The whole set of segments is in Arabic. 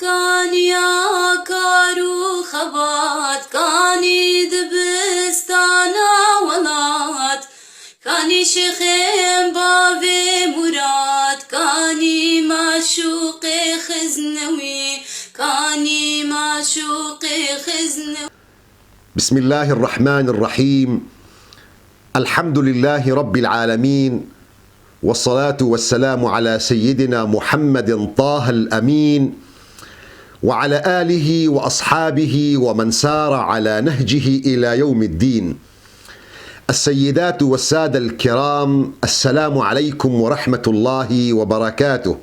كاني آكارو خبات كاني دبستانا ولات كاني شيخين بابي مراد كاني معشوق خزنوي كاني معشوق خزنوي. بسم الله الرحمن الرحيم. الحمد لله رب العالمين، والصلاة والسلام على سيدنا محمد طه الأمين وعلى آله وأصحابه ومن سار على نهجه إلى يوم الدين. السيدات والسادة الكرام، السلام عليكم ورحمة الله وبركاته،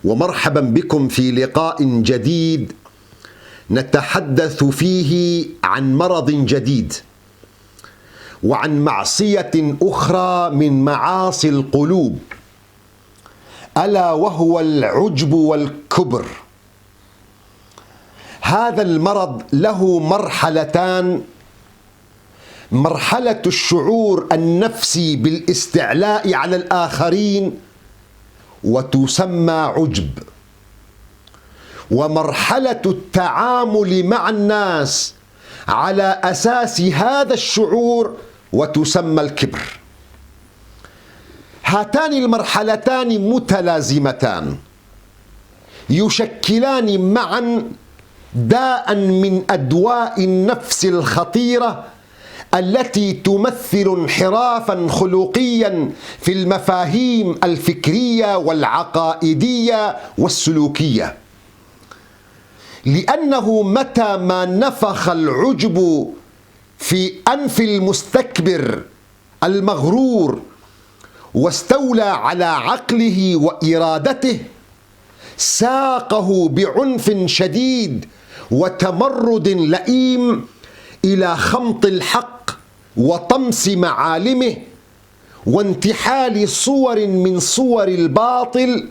ومرحبا بكم في لقاء جديد نتحدث فيه عن مرض جديد وعن معصية أخرى من معاصي القلوب، ألا وهو العجب والكبر. هذا المرض له مرحلتان: مرحلة الشعور النفسي بالاستعلاء على الآخرين وتسمى عجب، ومرحلة التعامل مع الناس على أساس هذا الشعور وتسمى الكبر. هاتان المرحلتان متلازمتان يشكلان معا داء من أدواء النفس الخطيرة التي تمثل انحرافا خلقيا في المفاهيم الفكرية والعقائدية والسلوكية، لأنه متى ما نفخ العجب في أنف المستكبر المغرور واستولى على عقله وإرادته، ساقه بعنف شديد وتمرد لئيم إلى خمط الحق وطمس معالمه وانتحال صور من صور الباطل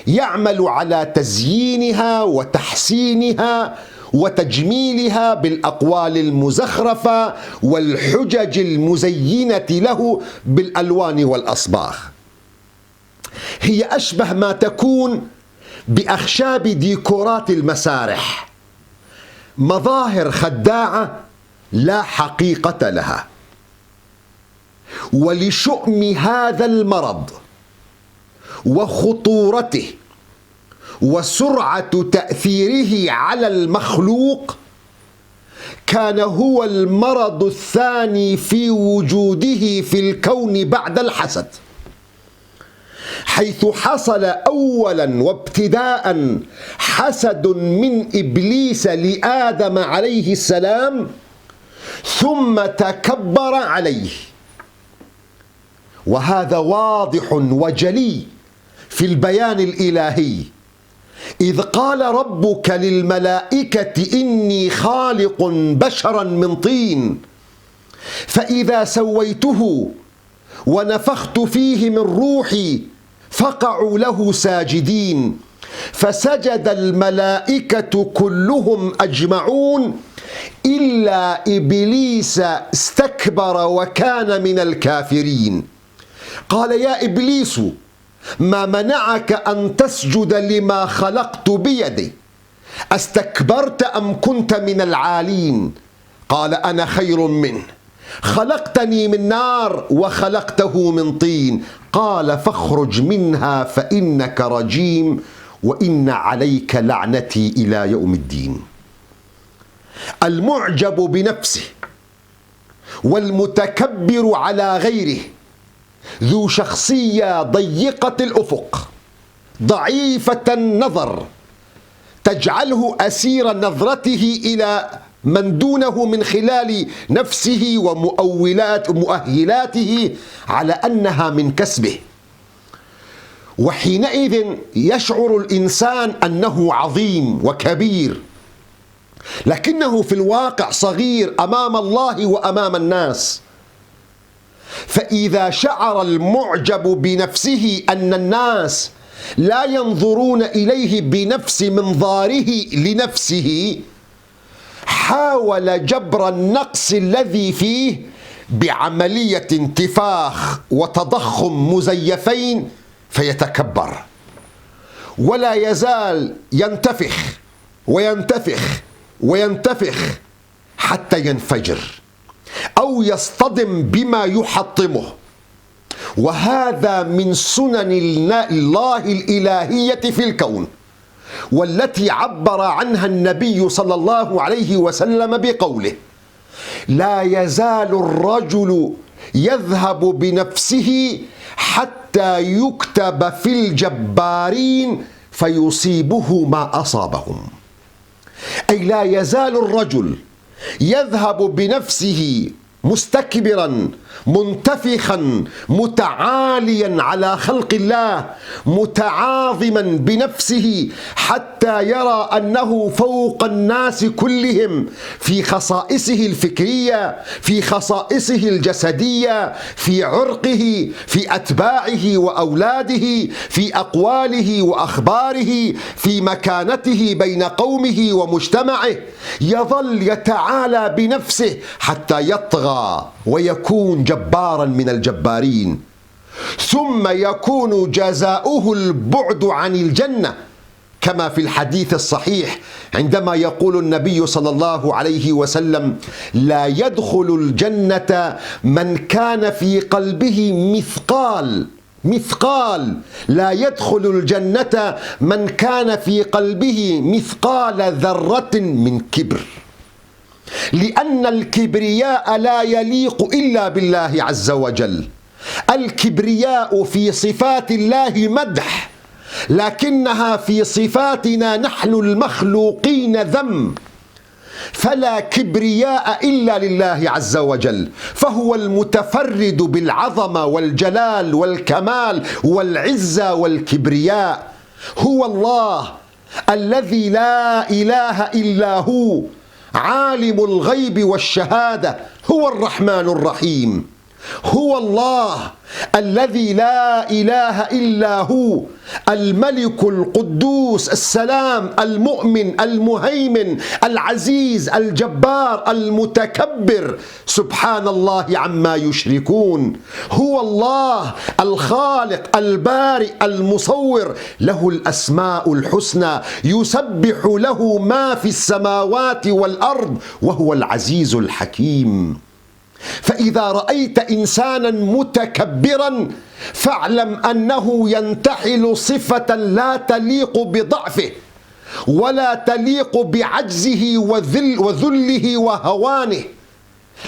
يعمل على تزيينها وتحسينها وتجميلها بالأقوال المزخرفة والحجج المزينة له بالألوان والأصباغ. هي أشبه ما تكون بأخشاب ديكورات المسارح، مظاهر خداعة لا حقيقة لها. ولشؤم هذا المرض وخطورته وسرعة تأثيره على المخلوق، كان هو المرض الثاني في وجوده في الكون بعد الحسد، حيث حصل أولا وابتداء حسد من إبليس لآدم عليه السلام، ثم تكبر عليه. وهذا واضح وجلي في البيان الإلهي، إذ قال ربك للملائكة إني خالق بشرا من طين فإذا سويته ونفخت فيه من روحي فقعوا له ساجدين، فسجد الملائكة كلهم أجمعون إلا إبليس استكبر وكان من الكافرين. قال يا إبليس ما منعك أن تسجد لما خلقت بيدي، استكبرت أم كنت من العالين؟ قال أنا خير منه، خلقتني من نار وخلقته من طين. قال فاخرج منها فإنك رجيم وإن عليك لعنتي إلى يوم الدين. المعجب بنفسه والمتكبر على غيره ذو شخصية ضيقة الأفق ضعيفة النظر تجعله أسير نظرته إلى من دونه من خلال نفسه ومؤهلاته على أنها من كسبه. وحينئذ يشعر الإنسان أنه عظيم وكبير، لكنه في الواقع صغير أمام الله وأمام الناس. فإذا شعر المعجب بنفسه أن الناس لا ينظرون إليه بنفس منظاره لنفسه، حاول جبر النقص الذي فيه بعملية انتفاخ وتضخم مزيفين فيتكبر. ولا يزال ينتفخ وينتفخ وينتفخ حتى ينفجر أو يصطدم بما يحطمه. وهذا من سنن الله الإلهية في الكون، والتي عبر عنها النبي صلى الله عليه وسلم بقوله: لا يزال الرجل يذهب بنفسه حتى يكتب في الجبارين فيصيبه ما أصابهم. أي لا يزال الرجل يذهب بنفسه مستكبرا منتفخا متعاليا على خلق الله، متعاظما بنفسه حتى يرى أنه فوق الناس كلهم في خصائصه الفكرية، في خصائصه الجسدية، في عرقه، في أتباعه وأولاده، في أقواله وأخباره، في مكانته بين قومه ومجتمعه. يظل يتعالى بنفسه حتى يطغى ويكون جبارا من الجبارين، ثم يكون جزاؤه البعد عن الجنة، كما في الحديث الصحيح عندما يقول النبي صلى الله عليه وسلم: لا يدخل الجنة من كان في قلبه مثقال لا يدخل الجنة من كان في قلبه مثقال ذرة من كبر، لأن الكبرياء لا يليق إلا بالله عز وجل. الكبرياء في صفات الله مدح، لكنها في صفاتنا نحن المخلوقين ذم. فلا كبرياء إلا لله عز وجل، فهو المتفرد بالعظمة والجلال والكمال والعزة والكبرياء. هو الله الذي لا إله إلا هو، عالم الغيب والشهادة، هو الرحمن الرحيم. هو الله الذي لا إله إلا هو، الملك القدوس السلام المؤمن المهيمن العزيز الجبار المتكبر، سبحان الله عما يشركون. هو الله الخالق البارئ المصور، له الأسماء الحسنى، يسبح له ما في السماوات والأرض، وهو العزيز الحكيم. فإذا رأيت إنسانا متكبرا فاعلم أنه ينتحل صفة لا تليق بضعفه ولا تليق بعجزه وذله وهوانه.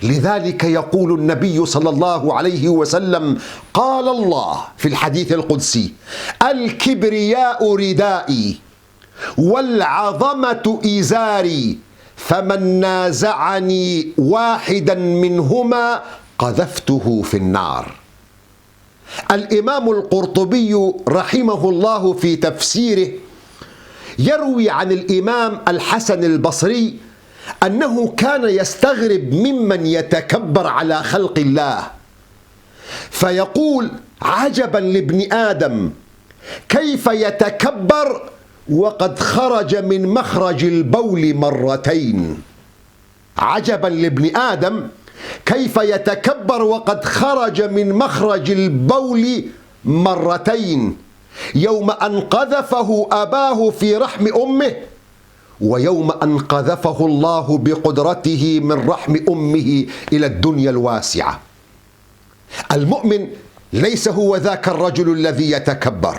لذلك يقول النبي صلى الله عليه وسلم: قال الله في الحديث القدسي: الكبرياء ردائي والعظمة إزاري، فمن نازعني واحدا منهما قذفته في النار. الإمام القرطبي رحمه الله في تفسيره يروي عن الإمام الحسن البصري أنه كان يستغرب ممن يتكبر على خلق الله، فيقول: عجبا لابن آدم كيف يتكبر وقد خرج من مخرج البول مرتين. عجبا لابن آدم كيف يتكبر وقد خرج من مخرج البول مرتين، يوم أن قذفه أباه في رحم أمه، ويوم أن قذفه الله بقدرته من رحم أمه إلى الدنيا الواسعة. المؤمن ليس هو ذاك الرجل الذي يتكبر.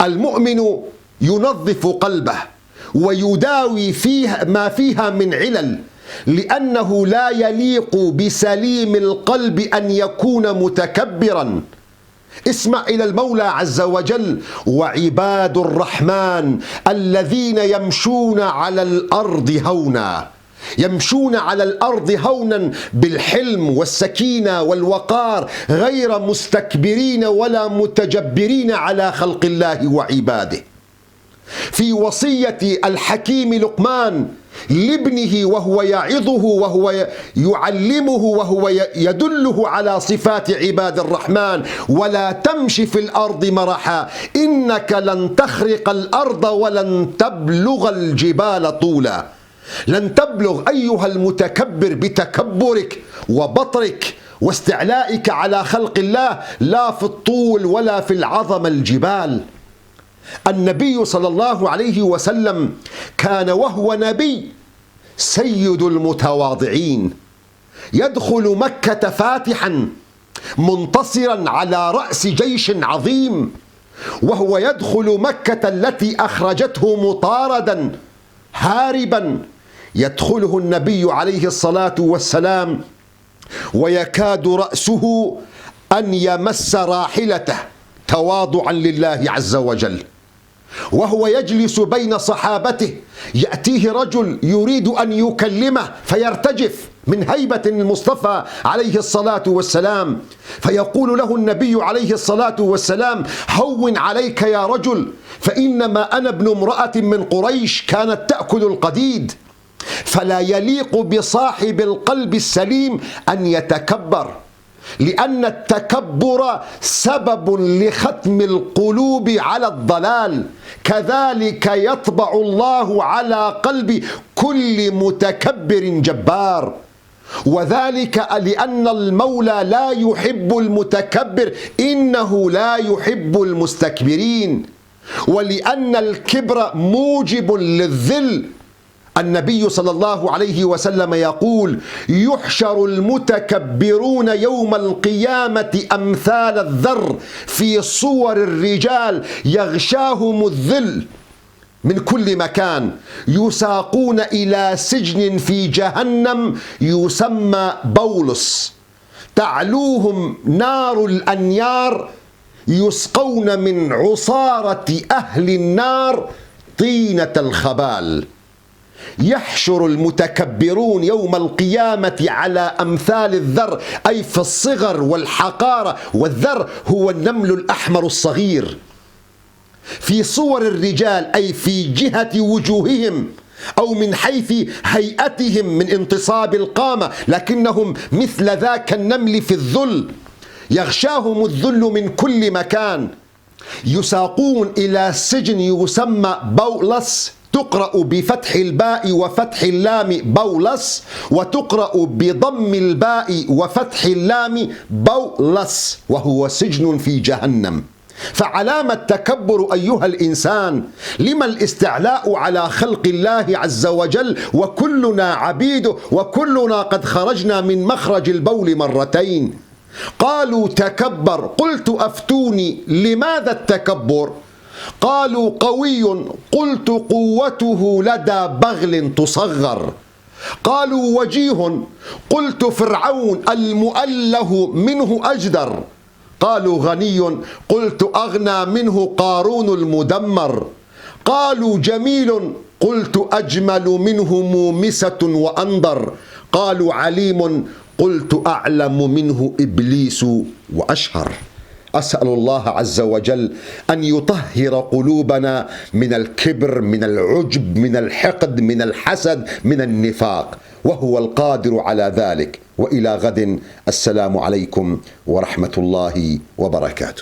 المؤمن ينظف قلبه ويداوي فيه ما فيها من علل، لأنه لا يليق بسليم القلب أن يكون متكبرا. اسمع إلى المولى عز وجل: وعباد الرحمن الذين يمشون على الأرض هونا. يمشون على الأرض هونا بالحلم والسكينة والوقار، غير مستكبرين ولا متجبرين على خلق الله وعباده. في وصية الحكيم لقمان لابنه وهو يعظه وهو يعلمه وهو يدله على صفات عباد الرحمن: ولا تمشي في الأرض مرحا إنك لن تخرق الأرض ولن تبلغ الجبال طولا. لن تبلغ أيها المتكبر بتكبرك وبطرك واستعلائك على خلق الله لا في الطول ولا في العظمة الجبال. النبي صلى الله عليه وسلم كان وهو نبي سيد المتواضعين، يدخل مكة فاتحا منتصرا على رأس جيش عظيم، وهو يدخل مكة التي أخرجته مطاردا هاربا، يدخله النبي عليه الصلاة والسلام ويكاد رأسه أن يمس راحلته تواضعا لله عز وجل، وهو يجلس بين صحابته يأتيه رجل يريد أن يكلمه فيرتجف من هيبة المصطفى عليه الصلاة والسلام، فيقول له النبي عليه الصلاة والسلام: هون عليك يا رجل، فإنما أنا ابن امرأة من قريش كانت تأكل القديد. فلا يليق بصاحب القلب السليم أن يتكبر، لأن التكبر سبب لختم القلوب على الضلال، كذلك يطبع الله على قلب كل متكبر جبار، وذلك لأن المولى لا يحب المتكبر، إنه لا يحب المستكبرين، ولأن الكبر موجب للذل. النبي صلى الله عليه وسلم يقول: يحشر المتكبرون يوم القيامة أمثال الذر في صور الرجال يغشاهم الذل من كل مكان، يساقون إلى سجن في جهنم يسمى بولس، تعلوهم نار الأنيار، يسقون من عصارة أهل النار طينة الخبال. يحشر المتكبرون يوم القيامة على أمثال الذر، أي في الصغر والحقارة، والذر هو النمل الأحمر الصغير، في صور الرجال أي في جهة وجوههم أو من حيث هيئتهم من انتصاب القامة، لكنهم مثل ذاك النمل في الذل، يغشاهم الذل من كل مكان، يساقون إلى سجن يسمى بولس، تقرأ بفتح الباء وفتح اللام بولس، وتقرأ بضم الباء وفتح اللام بولس، وهو سجن في جهنم. فعلامة التكبر أيها الإنسان، لما الاستعلاء على خلق الله عز وجل وكلنا عبيده، وكلنا قد خرجنا من مخرج البول مرتين. قالوا تكبر، قلت أفتوني لماذا التكبر؟ قالوا قوي، قلت قوته لدى بغل تصغر. قالوا وجيه، قلت فرعون المؤله منه أجدر. قالوا غني، قلت أغنى منه قارون المدمر. قالوا جميل، قلت أجمل منه مومسة وأنضر. قالوا عليم، قلت أعلم منه إبليس وأشهر. أسأل الله عز وجل أن يطهر قلوبنا من الكبر، من العجب، من الحقد، من الحسد، من النفاق، وهو القادر على ذلك. وإلى غد، السلام عليكم ورحمة الله وبركاته.